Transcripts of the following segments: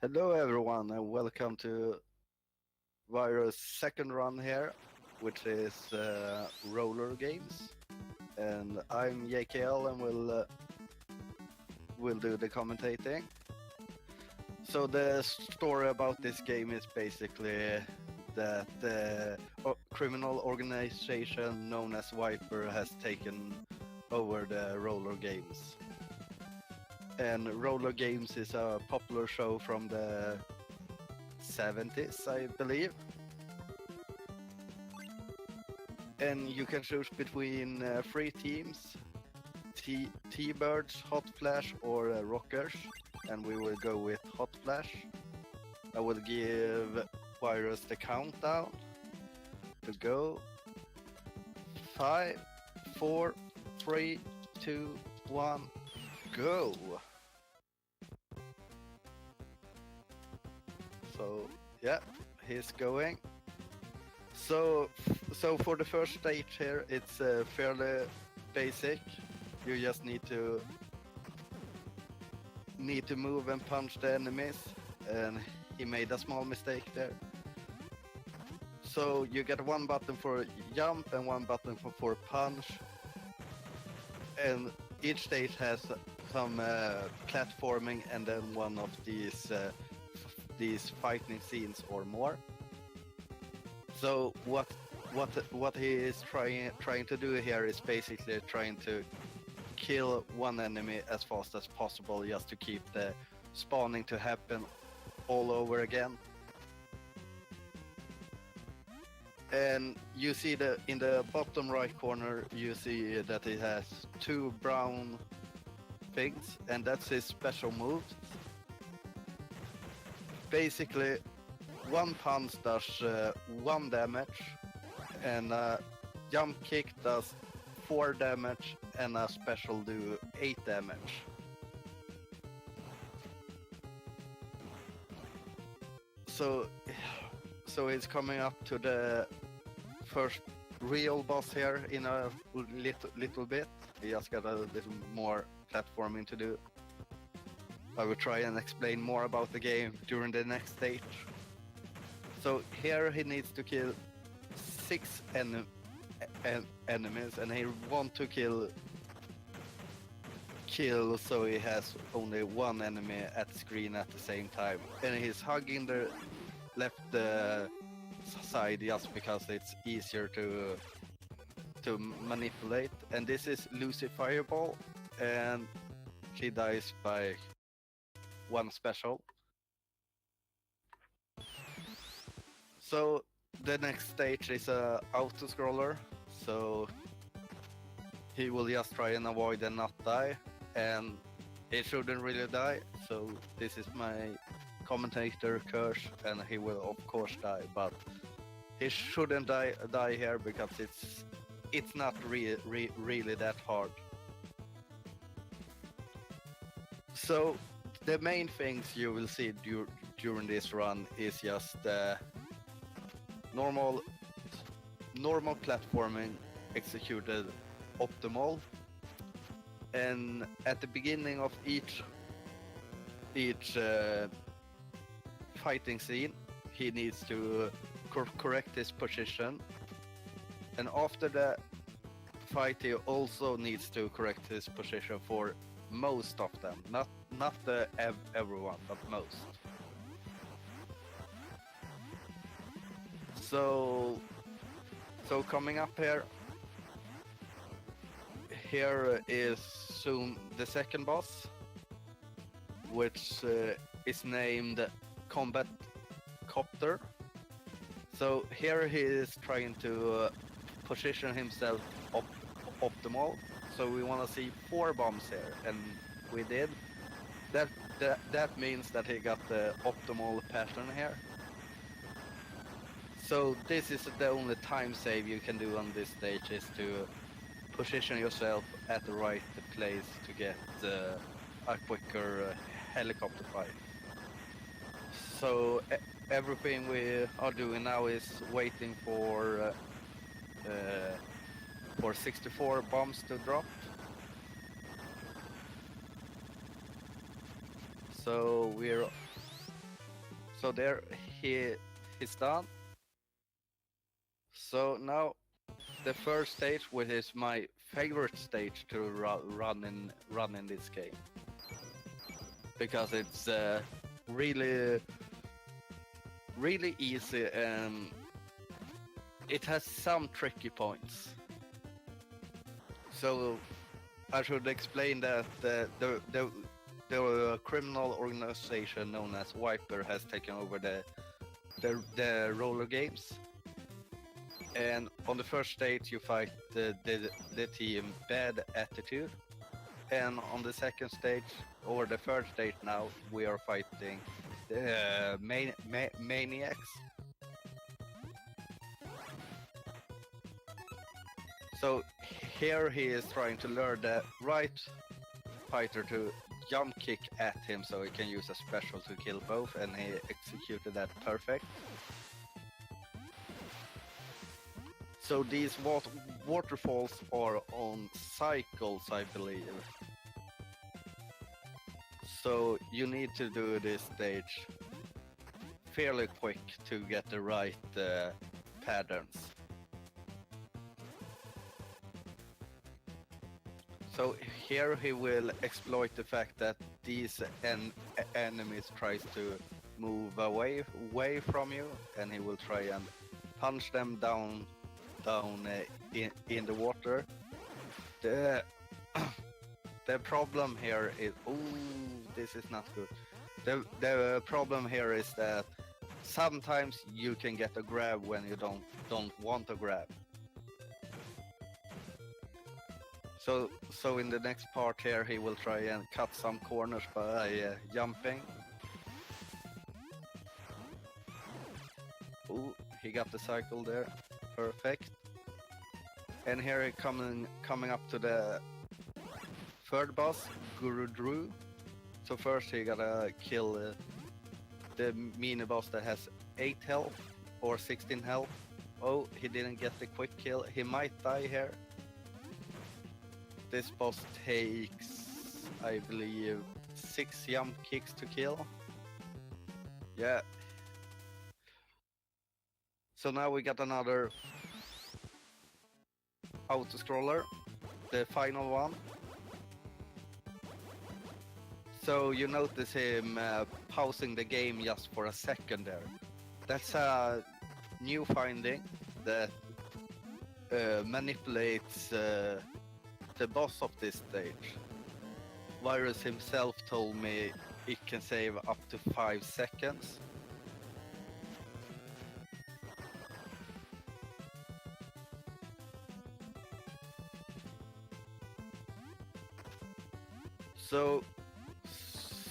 Hello everyone and welcome to Virus second run here, which is RollerGames. And I'm JKL and will do the commentating. So the story about this game is basically that the criminal organization known as Viper has taken over the RollerGames. And RollerGames is a popular show from the 70s, I believe. And you can choose between three teams, T-Birds, Hot Flash or Rockers. And we will go with Hot Flash. I will give Virus the countdown to go. 5, 4, 3, 2, 1, go! So yeah, he's going. So for the first stage here, it's fairly basic. You just need to move and punch the enemies, and he made a small mistake there. So you get one button for jump and one button for punch, and each stage has some platforming and then one of these fighting scenes or more. So what he is trying to do here is basically trying to kill one enemy as fast as possible, just to keep the spawning to happen all over again. And you see in the bottom right corner, you see that it has two brown things, and that's his special moves. Basically, one punch does 1 damage, and a jump kick does 4 damage, and a special do 8 damage. So it's coming up to the first real boss here in a little bit. We just got a little more platforming to do. I will try and explain more about the game during the next stage. So here he needs to kill 6 enemies, and he wants to kill so he has only one enemy at the screen at the same time. And he's hugging the left side just because it's easier to manipulate. And this is Lucy Fireball, and she dies by one special. So the next stage is a auto scroller, so he will just try and avoid and not die, and he shouldn't really die. So this is my commentator curse, and he will of course die, but he shouldn't die here because it's not really that hard. So the main things you will see during this run is just normal platforming executed optimal, and at the beginning of each fighting scene he needs to correct his position, and after the fight he also needs to correct his position for most of them, not everyone, but most. So coming up here is soon the second boss, which is named Combat Copter. So here he is trying to position himself optimal. So we want to see 4 bombs here, and we did. That means that he got the optimal pattern here. So this is the only time save you can do on this stage, is to position yourself at the right place to get a quicker helicopter fight. So everything we are doing now is waiting for 64 bombs to drop. So So there he's done. So now the first stage, which is my favorite stage to run in this game, because it's really easy and it has some tricky points. So I should explain that the criminal organization known as Viper has taken over the RollerGames. And on the first stage you fight the team Bad Attitude, and on the second stage, or the third stage now, we are fighting the Maniacs. So here he is trying to lure the right fighter to jump kick at him so he can use a special to kill both, and he executed that perfect. So these waterfalls are on cycles, I believe. So you need to do this stage fairly quick to get the right patterns. So here he will exploit the fact that these enemies tries to move away from you, and he will try and punch them down in the water. The problem here is, this is not good. The problem here is that sometimes you can get a grab when you don't want to grab. So in the next part here he will try and cut some corners by jumping. He got the cycle there. Perfect. And here he coming up to the third boss, Guru Drew. So first he gotta kill the mini boss that has 8 health or 16 health. Oh, he didn't get the quick kill. He might die here. This boss takes, I believe, 6 jump kicks to kill. Yeah. So now we got another auto-scroller, the final one. So you notice him pausing the game just for a second there. That's a new finding that manipulates the boss of this stage. Virus himself told me it can save up to 5 seconds.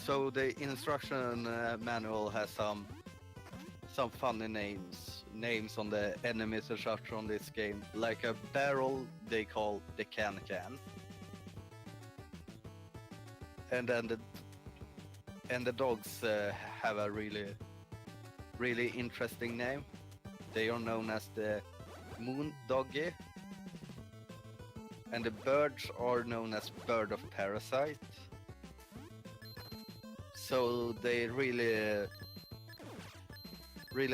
So the instruction manual has some funny names on the enemies and such on this game. Like a barrel they call the can, and then the dogs have a really interesting name. They are known as the moon doggy, and the birds are known as bird of parasite. So they really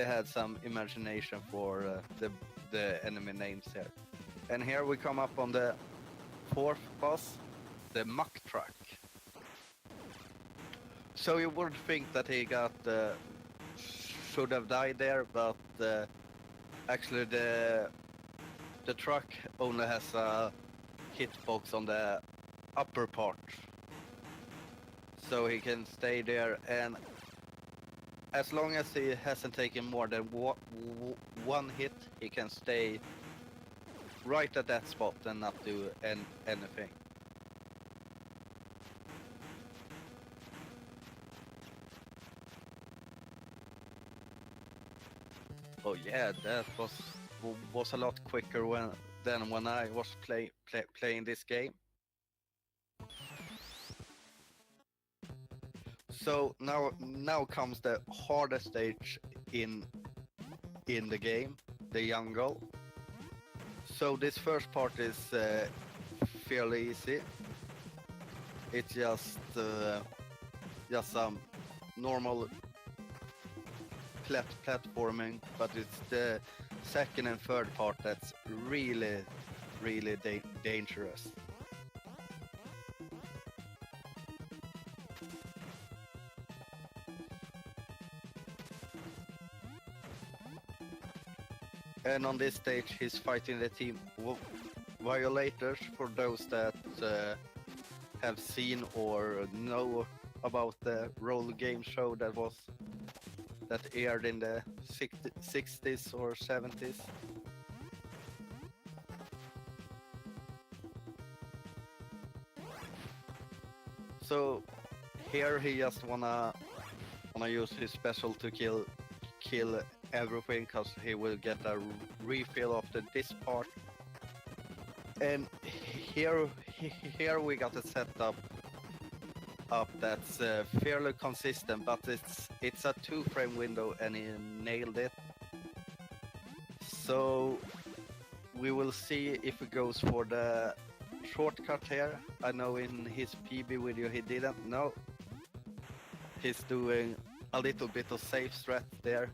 had some imagination for the enemy names here. And here we come up on the fourth boss, the muck truck. So you would think that he should have died there, but actually the truck only has a hitbox on the upper part. So he can stay there, and as long as he hasn't taken more than one hit, he can stay right at that spot and not do anything. Oh yeah, that was a lot quicker than when I was playing this game. So now comes the hardest stage in the game, the jungle. So this first part is fairly easy. It's just some normal platforming, but it's the second and third part that's really, really dangerous. And on this stage, he's fighting the team Violators. For those that have seen or know about the RollerGames show that aired in the 60s or 70s. So here he just wanna use his special to kill everything, because he will get a refill after this part. And here we got a setup that's fairly consistent, but it's a 2-frame window and he nailed it. So we will see if he goes for the shortcut here. I know in his PB video he didn't. No, he's doing a little bit of safe strat there.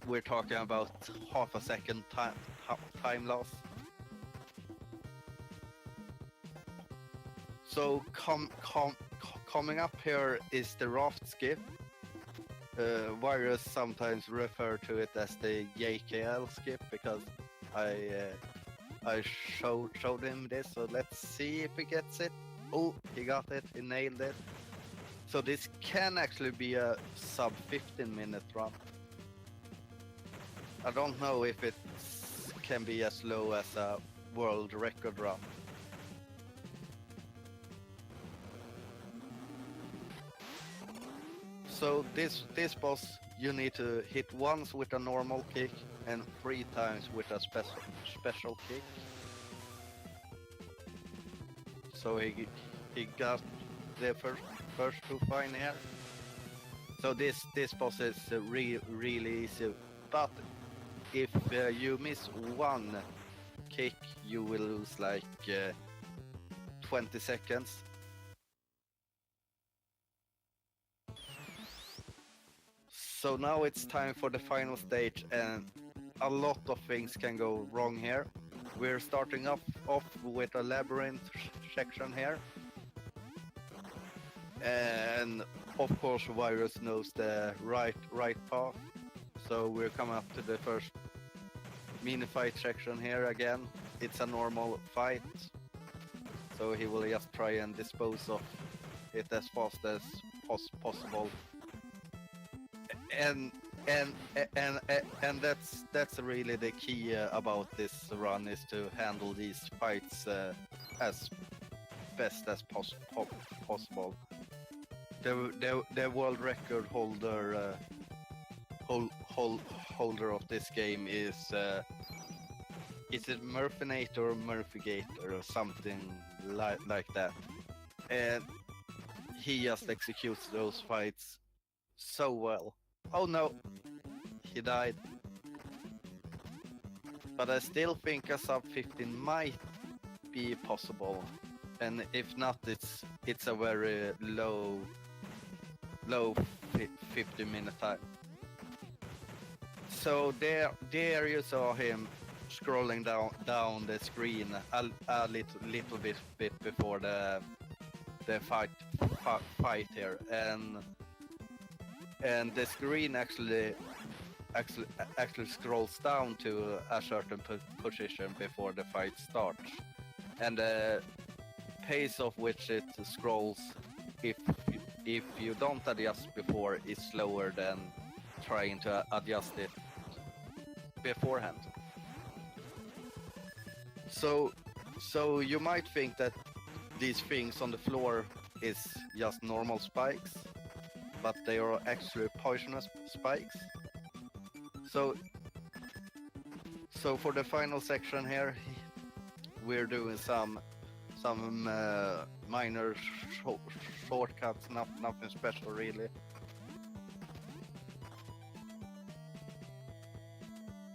We're talking about half a second time loss. So coming up here is the raft skip. Virus sometimes refer to it as the JKL skip, because I showed him this. So let's see if he gets it. Oh, he got it. He nailed it. So this can actually be a sub 15-minute run. I don't know if it can be as low as a world record run. So this boss you need to hit once with a normal kick and 3 times with a special kick. So he got the first 2 fine here. So this boss is really easy, but if you miss 1 kick, you will lose like 20 seconds. So now it's time for the final stage, and a lot of things can go wrong here. We're starting off with a labyrinth section here. And of course Virus knows the right path. So we're coming up to the first mini fight section here again. It's a normal fight. So he will just try and dispose of it as fast as possible. And that's really the key about this run, is to handle these fights as best as possible. The world record holder holder of this game is it Murphinator or Murphygator or something like that, and he just executes those fights so well. Oh no, he died. But I still think a sub 15 might be possible, and if not, it's a very low 50-minute time. So there you saw him scrolling down the screen a little bit before the fight here, and the screen actually scrolls down to a certain position before the fight starts, and the pace of which it scrolls, if you don't adjust before, is slower than trying to adjust it beforehand. So you might think that these things on the floor is just normal spikes, but they are actually poisonous spikes. So for the final section here, we're doing some minor shortcuts, nothing special really.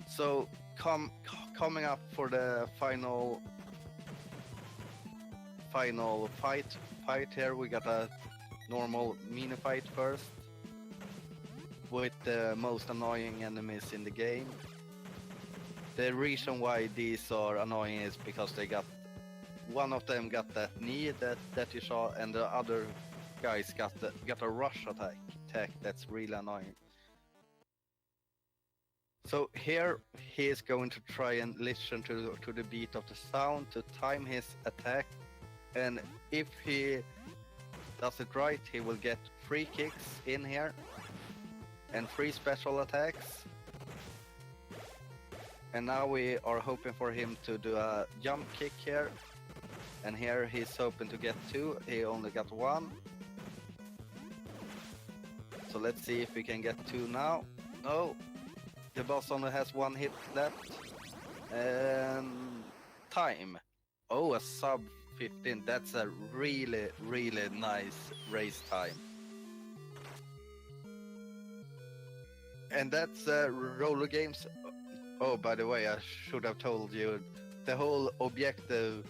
So coming up for the final fight here, we got a normal mini fight first. with the most annoying enemies in the game. The reason why these are annoying is because they got one of them got that knee that you saw, and the other guys got a rush attack that's really annoying. So here he is going to try and listen to the beat of the sound to time his attack, and if he does it right, he will get 3 kicks in here and 3 special attacks. And now we are hoping for him to do a jump kick here, and here he's hoping to get 2. He only got 1. So let's see if we can get 2 now. No, the boss only has 1 hit left. And time. Oh, a sub 15. That's a really, really nice race time. And that's RollerGames. Oh, by the way, I should have told you, the whole objective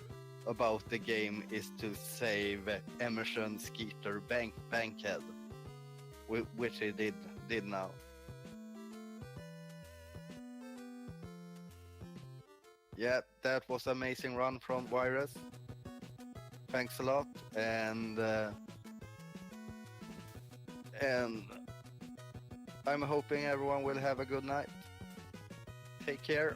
about the game is to save Emerson Skeeter Bankhead, which he did now. Yeah, that was an amazing run from Virus. Thanks a lot, and I'm hoping everyone will have a good night. Take care.